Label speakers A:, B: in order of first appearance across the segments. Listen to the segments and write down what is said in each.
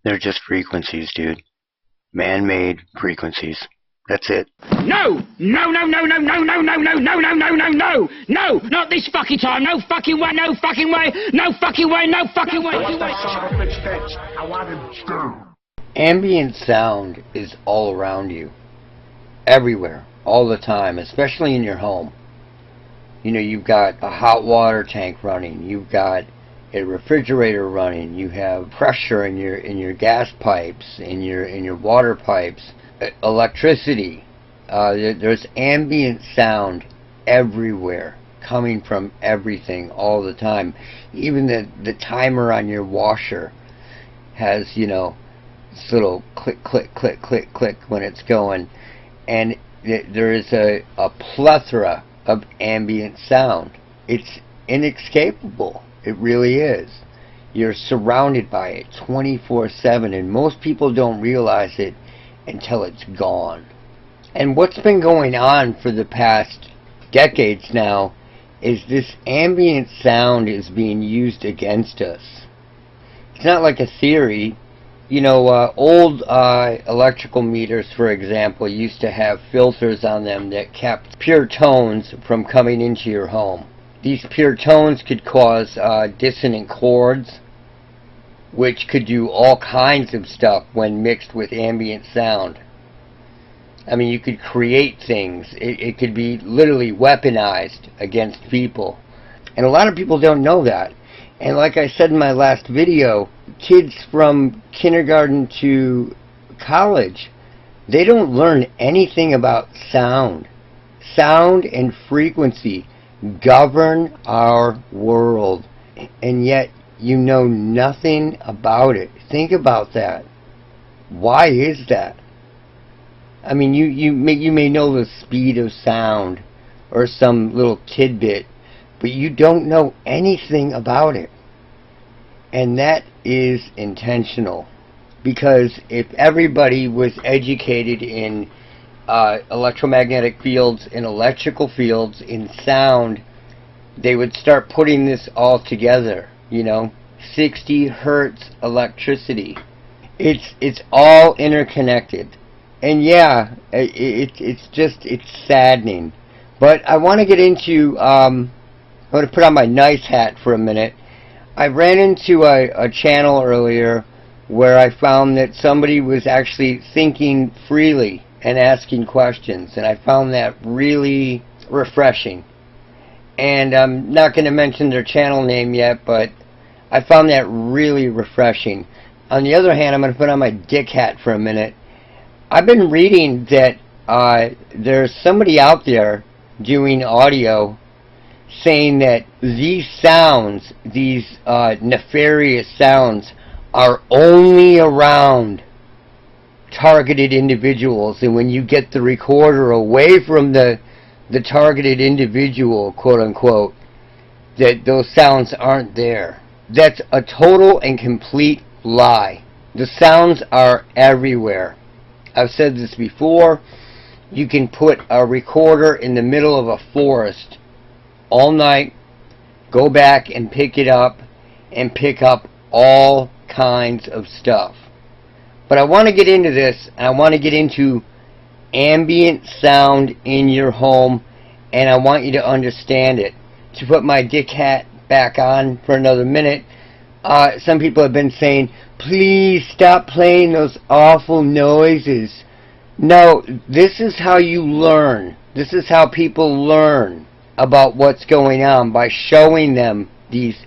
A: They're just frequencies, dude. Man-made frequencies. That's it.
B: No! No, no, no, no, no, no, no, no, no, no, no, no, no! No! Not this fucking time! No fucking way, no fucking way! No fucking way, no fucking way!
C: I want him scared.
D: Ambient sound is all around you. Everywhere. All the time. Especially in your home. You know, you've got a hot water tank running. You've got a refrigerator running. You have pressure in your gas pipes, in your water pipes, electricity. There's ambient sound everywhere, coming from everything all the time. Even the timer on your washer has, you know, this little click, click, click, click, click when it's going, and there is a plethora of ambient sound. It's inescapable. It really is. You're surrounded by it 24/7, and most people don't realize it until it's gone. And what's been going on for the past decades now is this ambient sound is being used against us. It's not like a theory. You know, old electrical meters, for example, used to have filters on them that kept pure tones from coming into your home. These pure tones could cause dissonant chords, which could do all kinds of stuff when mixed with ambient sound. I mean, you could create things. It could be literally weaponized against people. And a lot of people don't know that. And like I said in my last video, kids from kindergarten to college, they don't learn anything about sound. Sound and frequency govern our world, and yet you know nothing about it. Think about that. Why is that? I mean, you may know the speed of sound or some little tidbit, but you don't know anything about it. And that is intentional, because if everybody was educated in electromagnetic fields, in electrical fields, in sound, they would start putting this all together. You know, 60 hertz electricity. It's all interconnected. And yeah, it's saddening. But I want to get into, I'm going to put on my nice hat for a minute. I ran into a channel earlier where I found that somebody was actually thinking freely and asking questions, and I found that really refreshing. And I'm not going to mention their channel name yet, but I found that really refreshing. On the other hand, I'm going to put on my dick hat for a minute. I've been reading that there's somebody out there doing audio saying that these sounds, these nefarious sounds, are only around targeted individuals, and when you get the recorder away from the targeted individual, quote unquote, that those sounds aren't there. That's a total and complete lie. The sounds are everywhere. I've said this before. You can put a recorder in the middle of a forest all night, go back and pick it up, and pick up all kinds of stuff. But I want to get into this, and I want to get into ambient sound in your home, and I want you to understand it. To put my dick hat back on for another minute, some people have been saying, please stop playing those awful noises. No, this is how you learn. This is how people learn about what's going on, by showing them these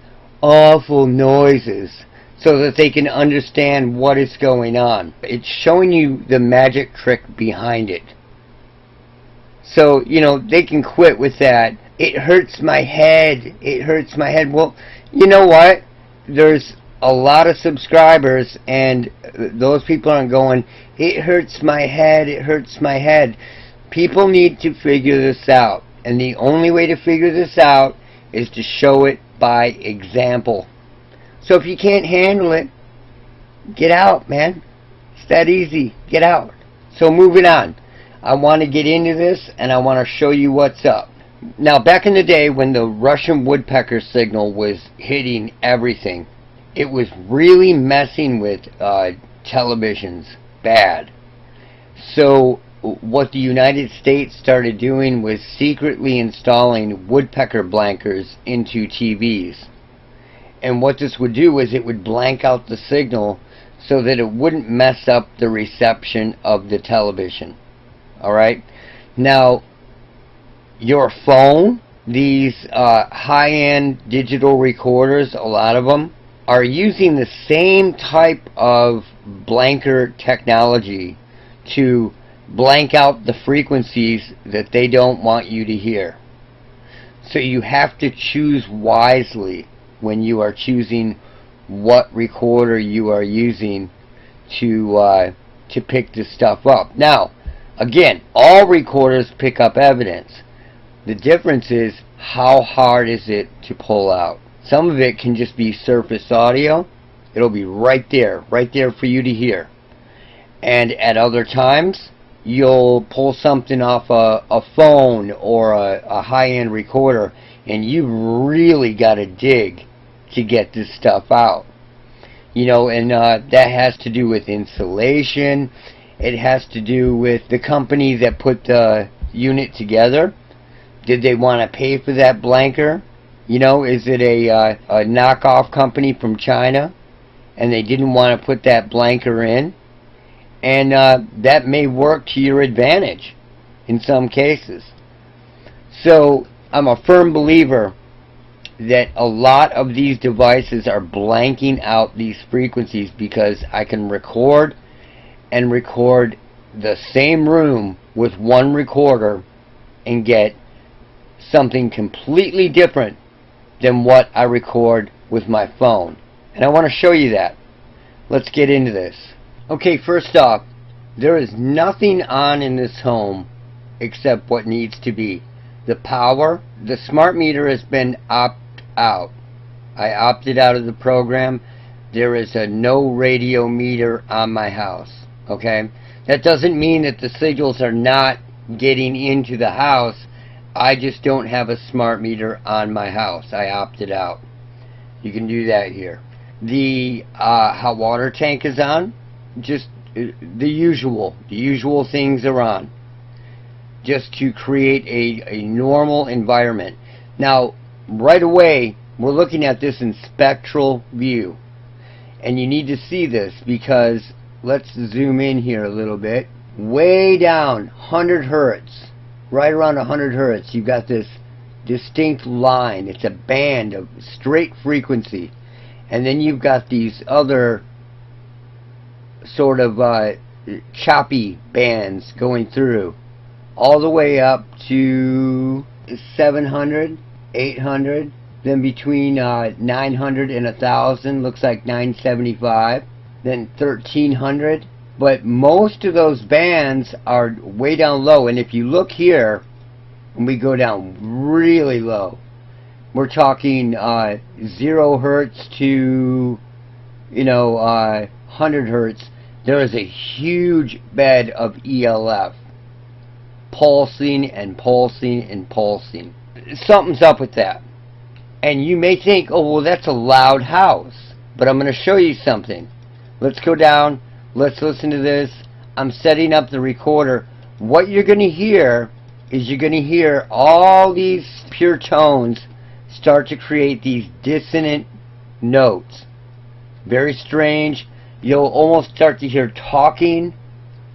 D: awful noises so that they can understand what is going on. It's showing you the magic trick behind it. So, you know, they can quit with that. It hurts my head. It hurts my head. Well, you know what? There's a lot of subscribers, and those people aren't going, it hurts my head, it hurts my head. People need to figure this out. And the only way to figure this out is to show it by example. So if you can't handle it, get out, man. It's that easy. Get out. So moving on. I want to get into this, and I want to show you what's up. Now, back in the day when the Russian woodpecker signal was hitting everything, It was really messing with televisions bad. So what the United States started doing was secretly installing woodpecker blankers into TVs. And what this would do is it would blank out the signal so that it wouldn't mess up the reception of the television. Alright? Now, your phone, these high-end digital recorders, a lot of them, are using the same type of blanker technology to blank out the frequencies that they don't want you to hear. So you have to choose wisely when you are choosing what recorder you are using to pick this stuff up. Now, again, all recorders pick up evidence. The difference is how hard is it to pull out. Some of it can just be surface audio. It'll be right there for you to hear. And at other times, you'll pull something off a phone or a high-end recorder, and you really got to dig to get this stuff out. You know, and that has to do with insulation. It has to do with the company that put the unit together. Did they want to pay for that blanker? You know, is it a knockoff company from China and they didn't want to put that blanker in? And that may work to your advantage in some cases. So I'm a firm believer that a lot of these devices are blanking out these frequencies because I can record and record the same room with one recorder and get something completely different than what I record with my phone. And I want to show you that. Let's get into this. Okay, first off, there is nothing on in this home except what needs to be. The power, the smart meter has been opted out. I opted out of the program. There is a no radio meter on my house. Okay? That doesn't mean that the signals are not getting into the house. I just don't have a smart meter on my house. I opted out. You can do that here. The hot water tank is on. Just the usual things are on. Just to create a normal environment. Now, right away, we're looking at this in spectral view. And you need to see this because, let's zoom in here a little bit. Way down, 100 hertz. Right around 100 hertz, you've got this distinct line. It's a band of straight frequency. And then you've got these other sort of choppy bands going through. All the way up to 700, 800. Then between 900 and 1,000, looks like 975. Then 1,300. But most of those bands are way down low. And if you look here, and we go down really low, we're talking 0 hertz to, 100 hertz. There is a huge bed of ELF. Pulsing and pulsing and pulsing. Something's up with that. And you may think, oh, well, that's a loud house. But I'm going to show you something. Let's go down. Let's listen to this. I'm setting up the recorder. What you're going to hear is you're going to hear all these pure tones start to create these dissonant notes. Very strange. You'll almost start to hear talking,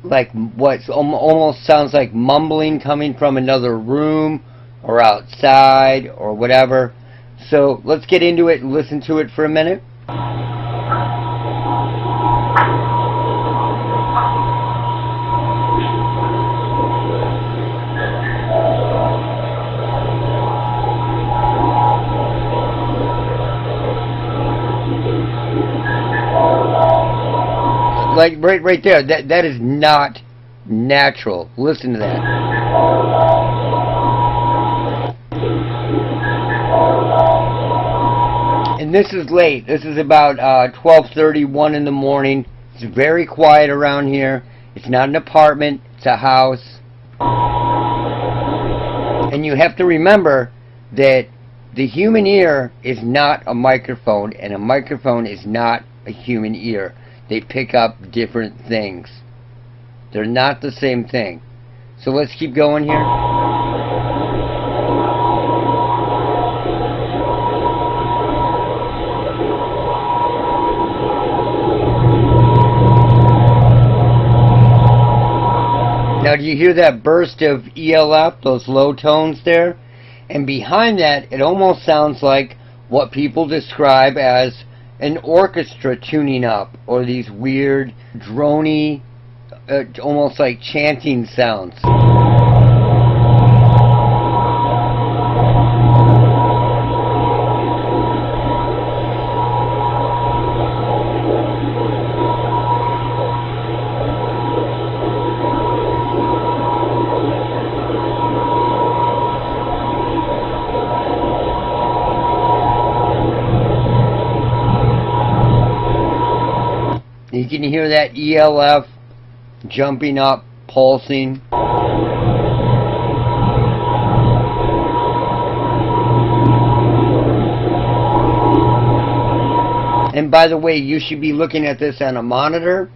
D: like what almost sounds like mumbling coming from another room or outside or whatever. So let's get into it and listen to it for a minute. Like right there, that is not natural. Listen to that. And this is late. This is about 12:31 in the morning. It's very quiet around here. It's not an apartment. It's a house. And you have to remember that The human ear is not a microphone, and a microphone is not a human ear. They pick up different things. They're not the same thing. So let's keep going here. Now, do you hear that burst of ELF, those low tones there? And behind that, it almost sounds like what people describe as an orchestra tuning up, or these weird, drony, almost like chanting sounds. You can hear that ELF jumping up, pulsing. And by the way, you should be looking at this on a monitor,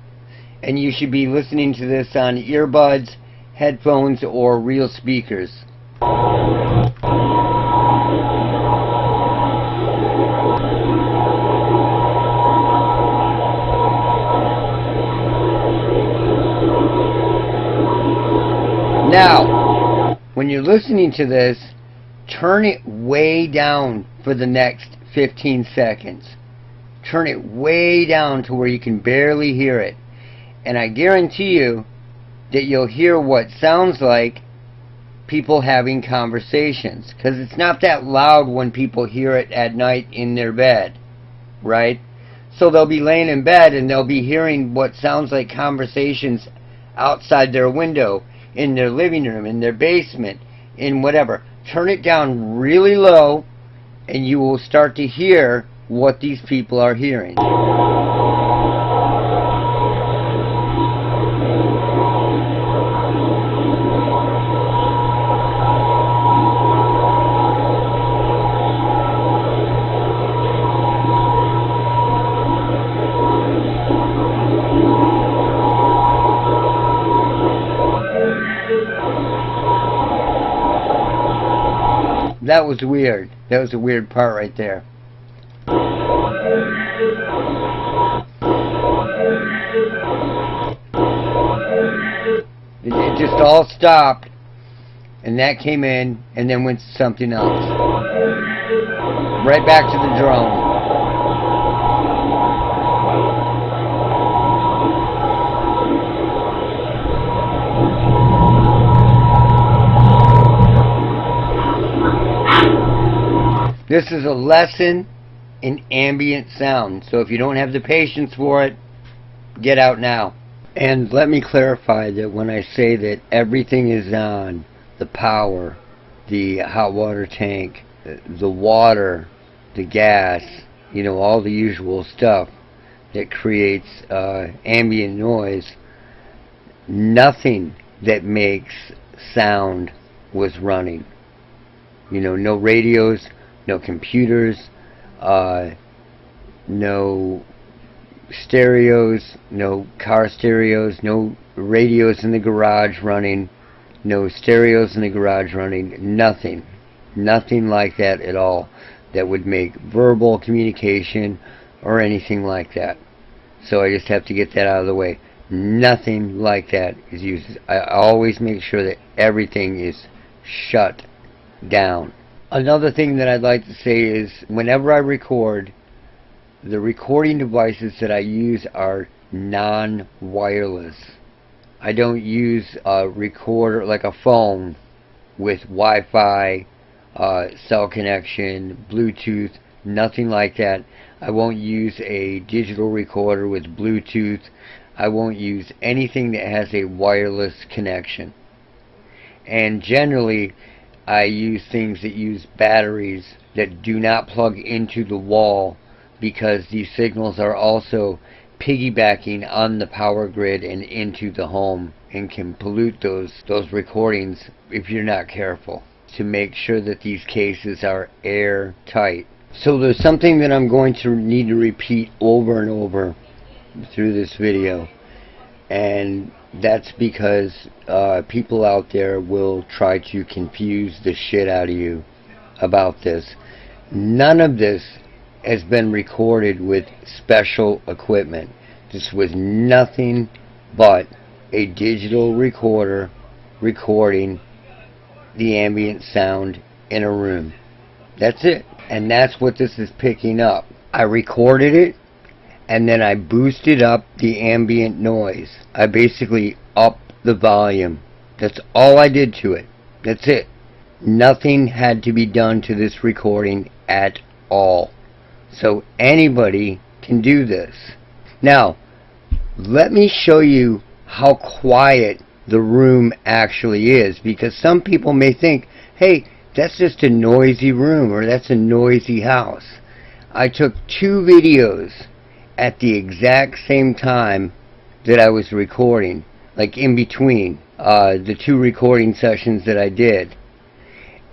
D: and you should be listening to this on earbuds, headphones, or real speakers. Now, when you're listening to this, turn it way down for the next 15 seconds. Turn it way down to where you can barely hear it. And I guarantee you that you'll hear what sounds like people having conversations. Because it's not that loud when people hear it at night in their bed, right? So they'll be laying in bed and they'll be hearing what sounds like conversations outside their window, in their living room, in their basement, in whatever. Turn it down really low and you will start to hear what these people are hearing. That was weird. That was a weird part right there. It just all stopped, and that came in, and then went to something else. Right back to the drone. This is a lesson in ambient sound, so if you don't have the patience for it, get out now. And let me clarify that when I say that everything is on, the power, the hot water tank, the water, the gas, you know, all the usual stuff that creates ambient noise, nothing that makes sound was running. You know, no radios, no computers, no stereos, no car stereos, no radios in the garage running, no stereos in the garage running, nothing like that at all that would make verbal communication or anything like that. So I just have to get that out of the way. Nothing like that is used. I always make sure that everything is shut down. Another thing that I'd like to say is whenever I record, the recording devices that I use are non-wireless. I don't use a recorder like a phone with Wi-Fi, cell connection, Bluetooth, nothing like that. I won't use a digital recorder with Bluetooth. I won't use anything that has a wireless connection. And generally, I use things that use batteries that do not plug into the wall, because these signals are also piggybacking on the power grid and into the home and can pollute those recordings if you're not careful. to make sure that these cases are airtight. So there's something that I'm going to need to repeat over and over through this video, and that's because people out there will try to confuse the shit out of you about this. None of this has been recorded with special equipment. This was nothing but a digital recorder recording the ambient sound in a room. That's it. And that's what this is picking up. I recorded it, and then I boosted up the ambient noise. I basically upped the volume. That's all I did to it. That's it. Nothing had to be done to this recording at all. So anybody can do this. Now, let me show you how quiet the room actually is, because some people may think, hey, that's just a noisy room, or that's a noisy house. I took 2 videos at the exact same time that I was recording, like in between the 2 recording sessions that I did,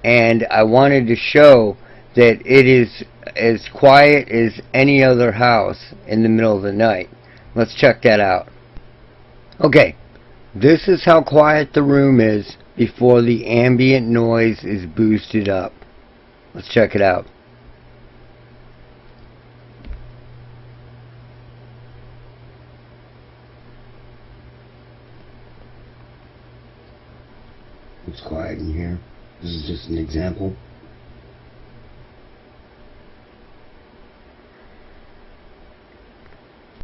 D: and I wanted to show that it is as quiet as any other house in the middle of the night. Let's check that out. Okay, this is how quiet the room is before the ambient noise is boosted up. Let's check it out. It's quiet in here. This is just an example.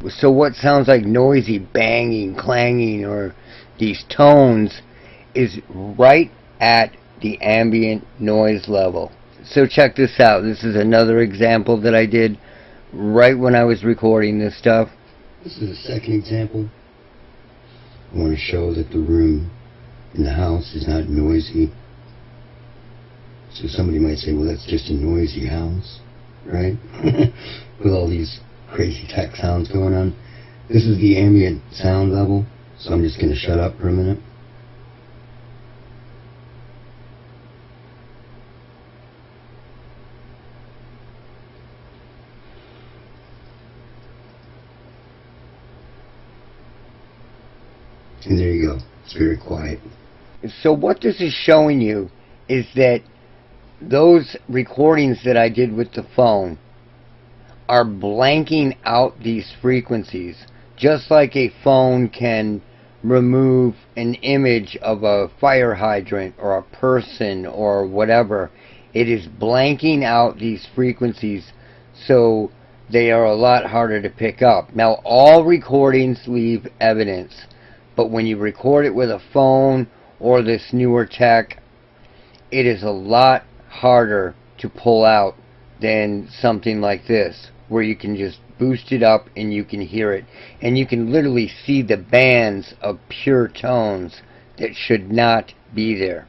D: So what sounds like noisy banging, clanging, or these tones is right at the ambient noise level. So check this out. This is another example that I did right when I was recording this stuff. This is the second example. I want to show that the room in the house is not noisy. So somebody might say, well, that's just a noisy house, right? With all these crazy tech sounds going on. This is the ambient sound level, so I'm just going to shut up for a minute. And there you go. It's very quiet. So what this is showing you is that those recordings that I did with the phone are blanking out these frequencies, just like a phone can remove an image of a fire hydrant or a person or whatever. It is blanking out these frequencies, so they are a lot harder to pick up. Now, all recordings leave evidence, but when you record it with a phone or this newer tech, it is a lot harder to pull out than something like this, where you can just boost it up and you can hear it, and you can literally see the bands of pure tones that should not be there.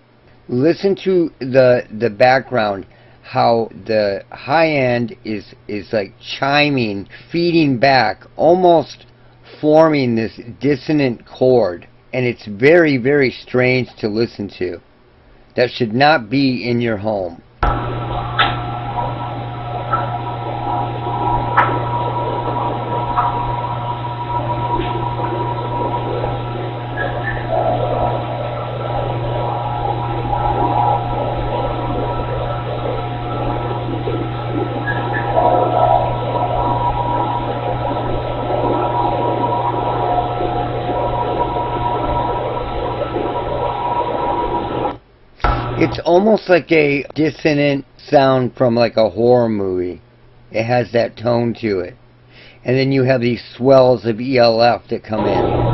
D: Listen to the background, how the high end is like chiming, feeding back, almost forming this dissonant chord, and it's very, very strange to listen to. That should not be in your home. It's almost like a dissonant sound from like a horror movie. It has that tone to it. And then you have these swells of ELF that come in.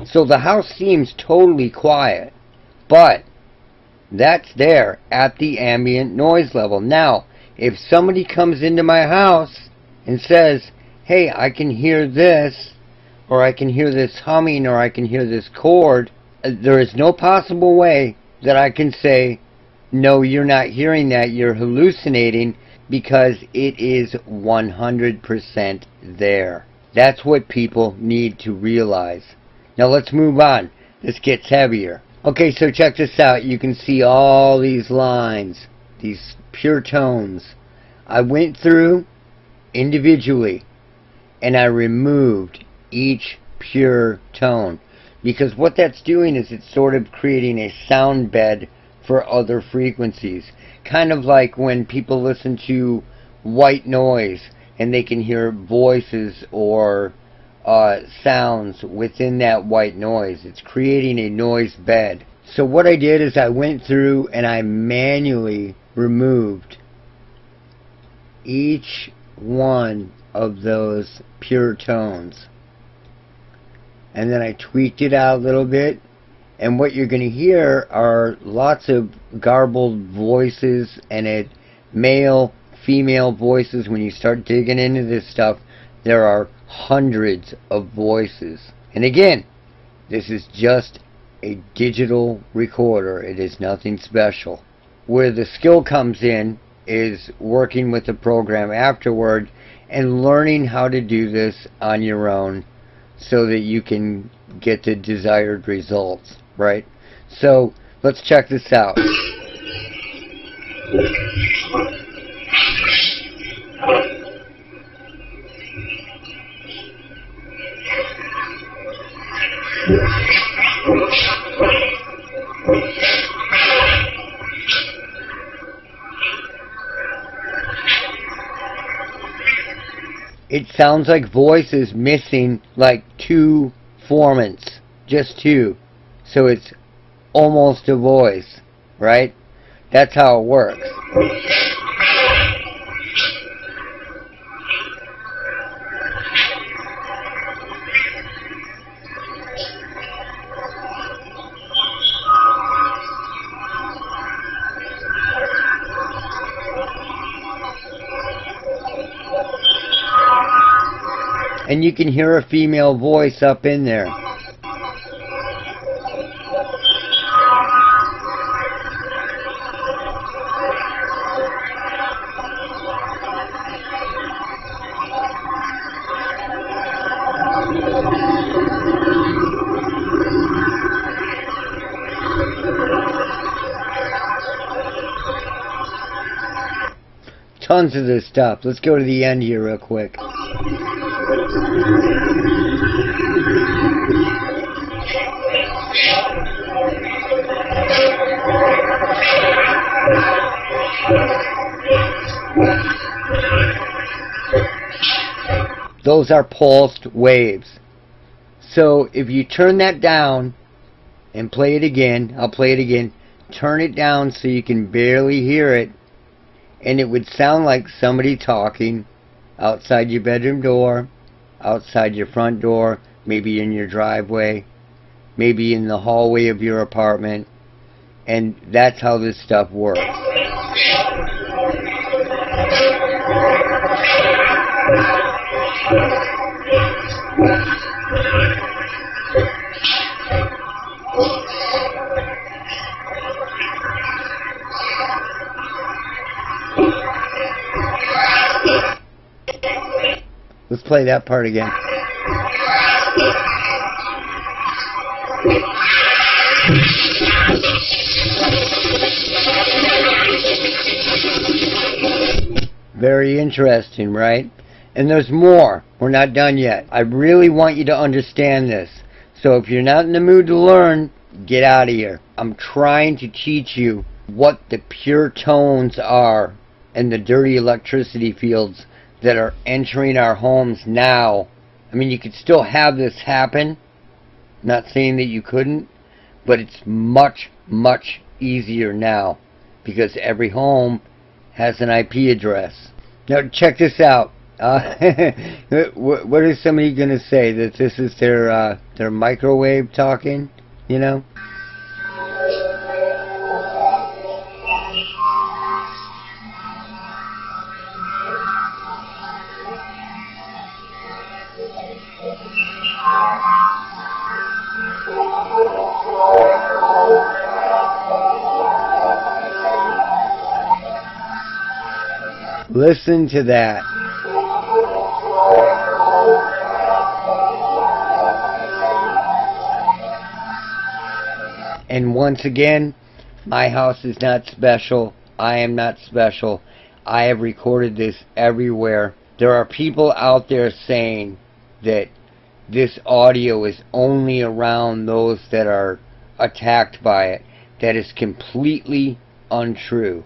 D: So the house seems totally quiet, but that's there at the ambient noise level. Now, if somebody comes into my house and says, hey, I can hear this, or I can hear this humming, or I can hear this chord, there is no possible way that I can say, no, you're not hearing that, you're hallucinating, because it is 100% there. That's what people need to realize. Now let's move on. This gets heavier. Okay, so check this out. You can see all these lines, these pure tones. I went through individually and I removed each pure tone, because what that's doing is it's sort of creating a sound bed for other frequencies. Kind of like when people listen to white noise and they can hear voices or sounds within that white noise. It's creating a noise bed. So what I did is I went through and I manually removed each one of those pure tones. And then I tweaked it out a little bit. And what you're going to hear are lots of garbled voices and male, female voices. When you start digging into this stuff, there are hundreds of voices. And again, this is just a digital recorder. It is nothing special. Where the skill comes in is working with the program afterward and learning how to do this on your own so that you can get the desired results, right? So let's check this out. It sounds like voices missing like 2 formants, just 2. So it's almost a voice, right? That's how it works. And you can hear a female voice up in there. Tons of this stuff. Let's go to the end here real quick. Those are pulsed waves. So if you turn that down and play it again, I'll play it again, turn it down so you can barely hear it, and it would sound like somebody talking outside your bedroom door, outside your front door, maybe in your driveway, maybe in the hallway of your apartment. And that's how this stuff works. Let's play that part again. Very interesting, right? And there's more. We're not done yet. I really want you to understand this. So if you're not in the mood to learn, get out of here. I'm trying to teach you what the pure tones are and the dirty electricity fields that are entering our homes now. I mean, you could still have this happen. Not saying that you couldn't, but it's much, much easier now because every home has an IP address. Now check this out. What is somebody going to say? That this is their microwave talking, you know? Listen to that. And once again, my house is not special. I am not special. I have recorded this everywhere. There are people out there saying that this audio is only around those that are attacked by it. That is completely untrue.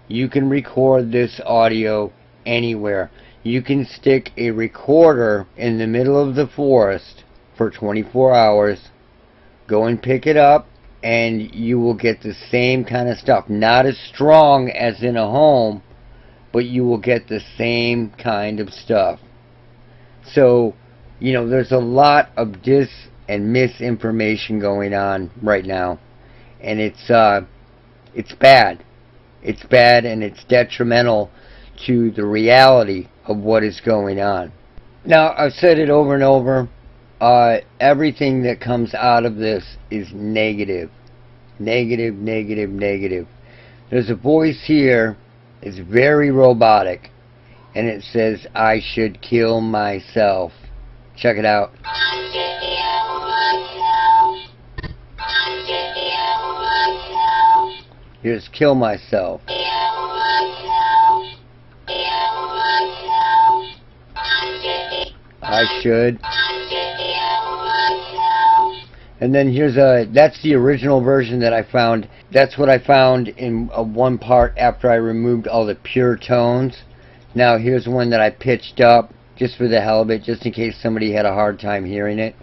D: You can record this audio anywhere. You can stick a recorder in the middle of the forest for 24 hours, go and pick it up, and you will get the same kind of stuff. Not as strong as in a home, but you will get the same kind of stuff. So, you know, there's a lot of dis and misinformation going on right now, and it's bad. It's bad, and it's detrimental to the reality of what is going on. Now, I've said it over and over. Everything that comes out of this is negative. Negative, negative, negative. There's a voice here. It's very robotic. And it says, I should kill myself. Check it out. Here's kill myself. I should. And then here's that's the original version that I found. That's what I found in one part after I removed all the pure tones. Now here's one that I pitched up just for the hell of it, just in case somebody had a hard time hearing it.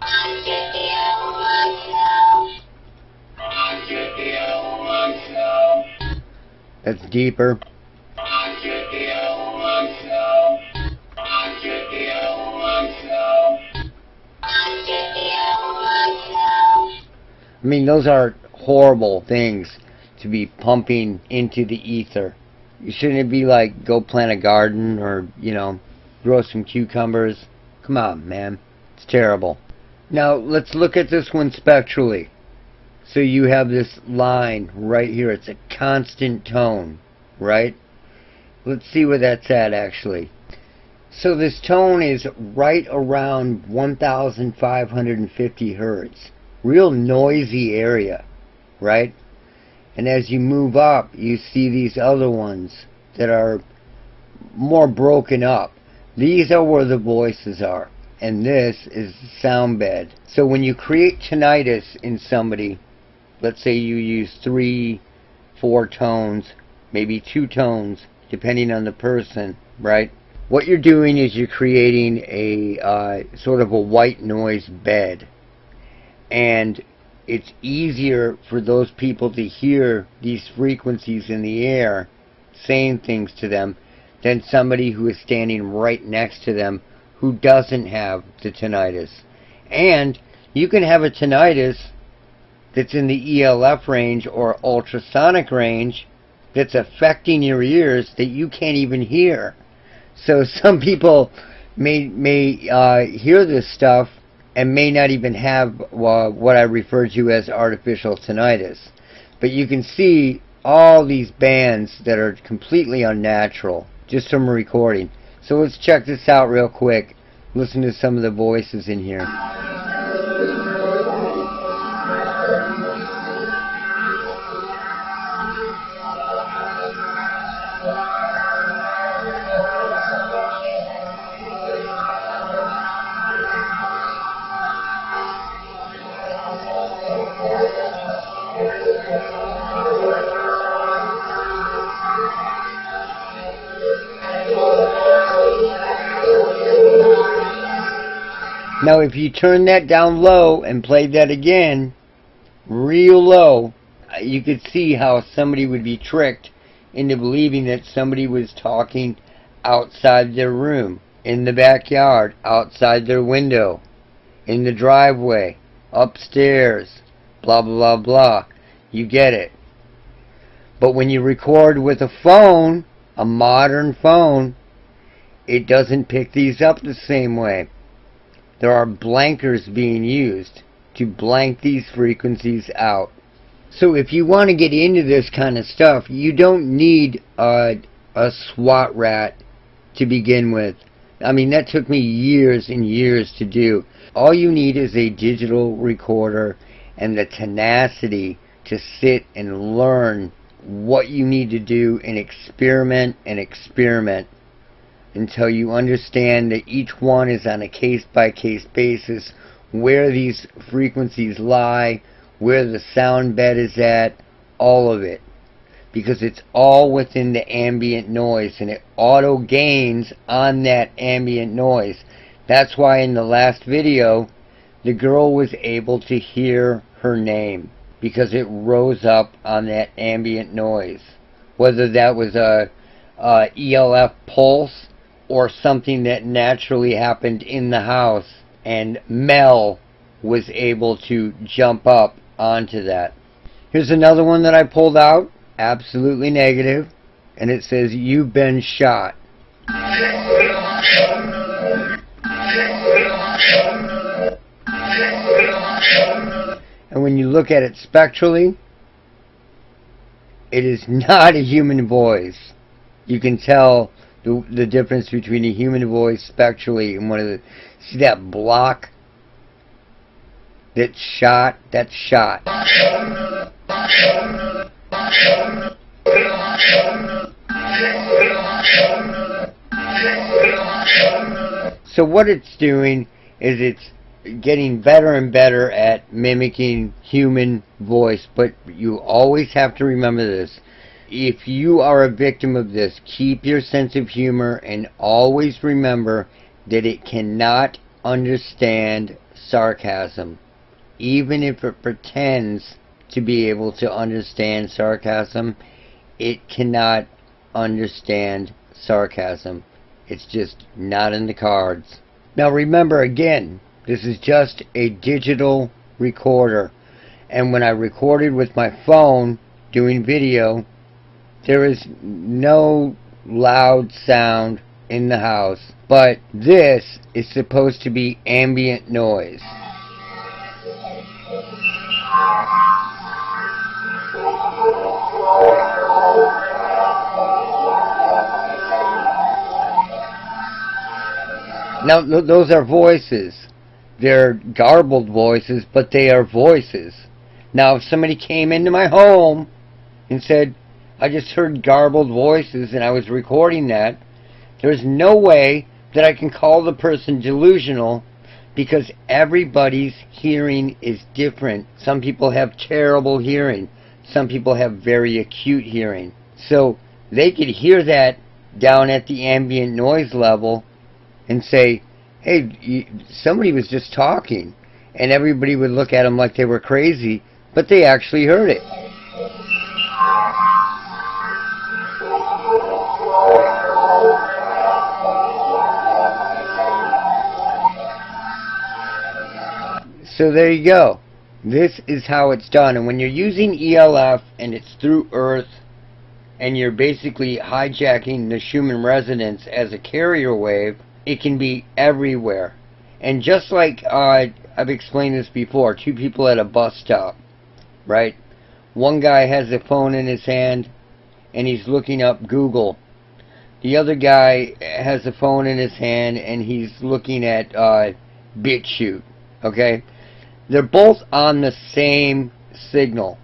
D: That's deeper. I mean, those are horrible things to be pumping into the ether. You shouldn't be like, go plant a garden or, you know, grow some cucumbers. Come on, man. It's terrible. Now, let's look at this one spectrally. So you have this line right here. It's a constant tone, right? Let's see where that's at, actually. So this tone is right around 1,550 hertz. Real noisy area, right? And as you move up, you see these other ones that are more broken up. These are where the voices are. And this is the sound bed. So when you create tinnitus in somebody, let's say you use 3, 4 tones, maybe 2 tones, depending on the person, right? What you're doing is you're creating a sort of a white noise bed. And it's easier for those people to hear these frequencies in the air saying things to them than somebody who is standing right next to them who doesn't have the tinnitus. And you can have a tinnitus that's in the ELF range or ultrasonic range that's affecting your ears that you can't even hear. So some people may hear this stuff and may not even have what I refer to as artificial tinnitus. But you can see all these bands that are completely unnatural just from a recording. So let's check this out real quick. Listen to some of the voices in here. Now if you turn that down low and play that again, real low, you could see how somebody would be tricked into believing that somebody was talking outside their room, in the backyard, outside their window, in the driveway, upstairs, blah blah blah blah. You get it. But when you record with a phone, a modern phone, it doesn't pick these up the same way. There are blankers being used to blank these frequencies out. So if you want to get into this kind of stuff, you don't need a SWAT rat to begin with. I mean, that took me years and years to do. All you need is a digital recorder and the tenacity to sit and learn what you need to do and experiment until you understand that each one is on a case-by-case basis, where these frequencies lie, where the sound bed is at, all of it. Because it's all within the ambient noise, and it auto gains on that ambient noise. That's why in the last video the girl was able to hear her name, because it rose up on that ambient noise, whether that was a ELF pulse or something that naturally happened in the house, and Mel was able to jump up onto that. Here's another one that I pulled out, absolutely negative, and it says, "You've been shot." And when you look at it spectrally, it is not a human voice. You can tell the difference between a human voice spectrally and one of the... See that block? That's shot? That's shot. So what it's doing is it's getting better and better at mimicking human voice, but you always have to remember this. If you are a victim of this, keep your sense of humor and always remember that it cannot understand sarcasm. Even if it pretends to be able to understand sarcasm, it cannot understand sarcasm. It's just not in the cards. Now remember, again, this is just a digital recorder, and when I recorded with my phone doing video, there is no loud sound in the house, but this is supposed to be ambient noise. Now those are voices. They're garbled voices, but they are voices. Now if somebody came into my home and said, "I just heard garbled voices," and I was recording that, there's no way that I can call the person delusional, because everybody's hearing is different. Some people have terrible hearing. Some people have very acute hearing. So they could hear that down at the ambient noise level and say, "Hey, somebody was just talking," and everybody would look at them like they were crazy, but they actually heard it. So there you go. This is how it's done. And when you're using ELF and it's through Earth and you're basically hijacking the Schumann resonance as a carrier wave, it can be everywhere. And just like I've explained this before, two people at a bus stop, right? One guy has a phone in his hand and he's looking up Google. The other guy has a phone in his hand and he's looking at BitChute. Okay? They're both on the same signal,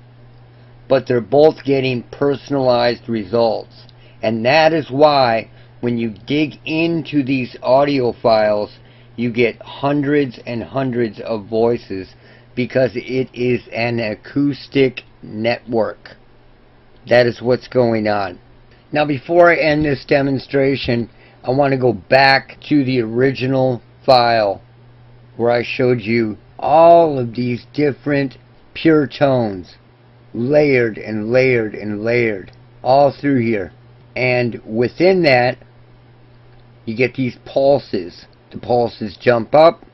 D: but they're both getting personalized results. And that is why when you dig into these audio files, you get hundreds and hundreds of voices, because it is an acoustic network. That is what's going on. Now before I end this demonstration, I want to go back to the original file where I showed you all of these different pure tones, layered and layered and layered, all through here. And within that, you get these pulses. The pulses jump up,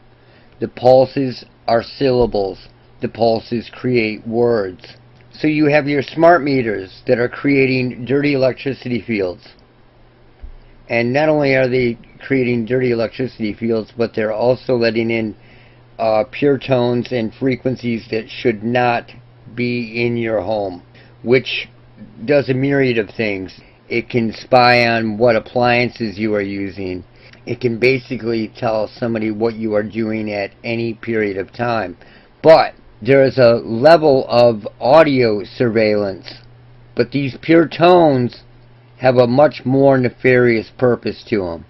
D: the pulses are syllables, the pulses create words. So you have your smart meters that are creating dirty electricity fields. And not only are they creating dirty electricity fields, but they're also letting in pure tones and frequencies that should not be in your home, which does a myriad of things. It can spy on what appliances you are using. It can basically tell somebody what you are doing at any period of time. But there is a level of audio surveillance. But these pure tones have a much more nefarious purpose to them.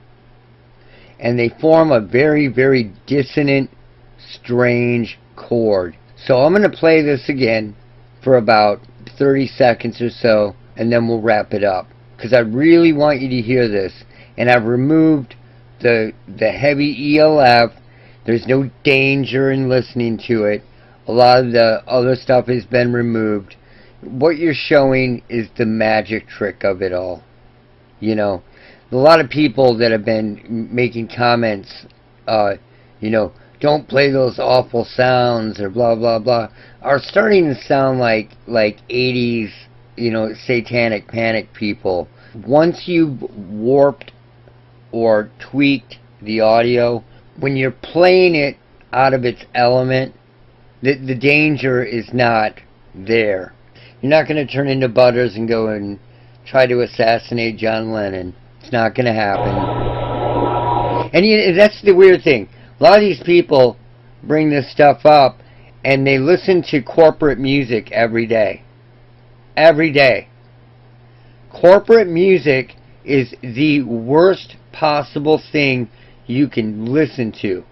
D: And they form a very, very dissonant, strange chord. So I'm going to play this again for about 30 seconds or so, and then we'll wrap it up. Because I really want you to hear this. And I've removed the heavy ELF. There's no danger in listening to it. A lot of the other stuff has been removed. What you're showing is the magic trick of it all. You know, a lot of people that have been making comments, you know, don't play those awful sounds or blah blah blah, are starting to sound like 80s, you know, satanic panic people. Once you've warped or tweaked the audio, when you're playing it out of its element, the danger is not there. You're not going to turn into Butters and go and try to assassinate John Lennon. It's not going to happen. And that's the weird thing. A lot of these people bring this stuff up and they listen to corporate music every day. Every day. Corporate music is the worst possible thing you can listen to,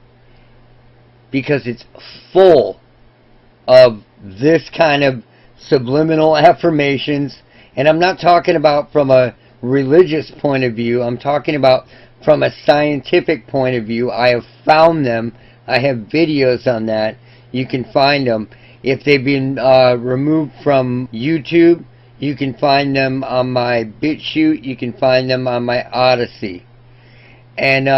D: because it's full of this kind of subliminal affirmations. And I'm not talking about from a religious point of view. I'm talking about from a scientific point of view. I have found them. I have videos on that. You can find them. If they've been removed from YouTube, you can find them on my BitChute. You can find them on my Odyssey. And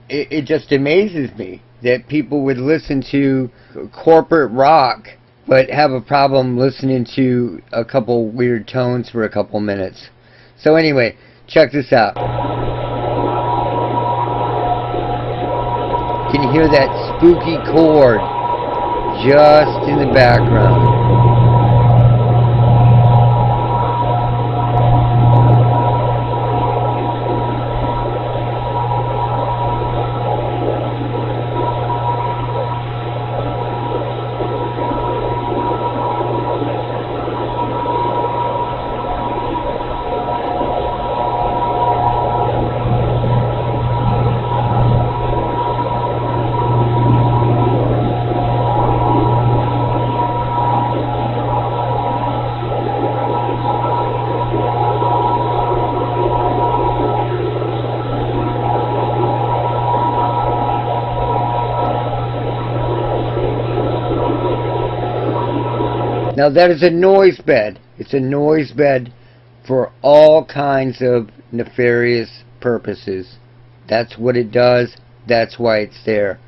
D: it just amazes me that people would listen to corporate rock but have a problem listening to a couple weird tones for a couple minutes. So anyway, check this out. Can you hear that spooky chord just in the background? Now that is a noise bed. It's a noise bed for all kinds of nefarious purposes. That's what it does. That's why it's there.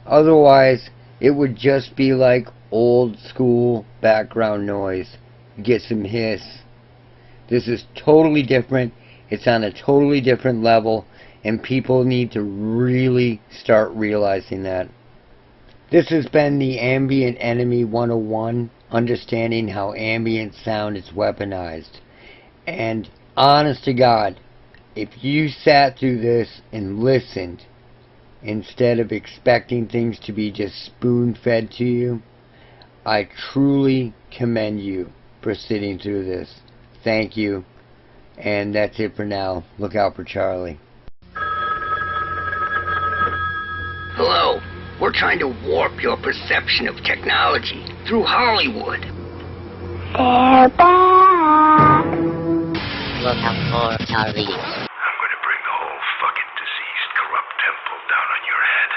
D: Otherwise, it would just be like old school background noise. Get some hiss. This is totally different. It's on a totally different level, and people need to really start realizing that. This has been the Ambient Enemy 101, understanding how ambient sound is weaponized. And honest to God, if you sat through this and listened, instead of expecting things to be just spoon-fed to you, I truly commend you for sitting through this. Thank you. And that's it for now. Look out for Charlie.
E: Hello. We're trying to warp your perception of technology through Hollywood.
F: They're back. Look out for Charlie.
C: I'm gonna bring the whole fucking diseased, corrupt temple down on your head.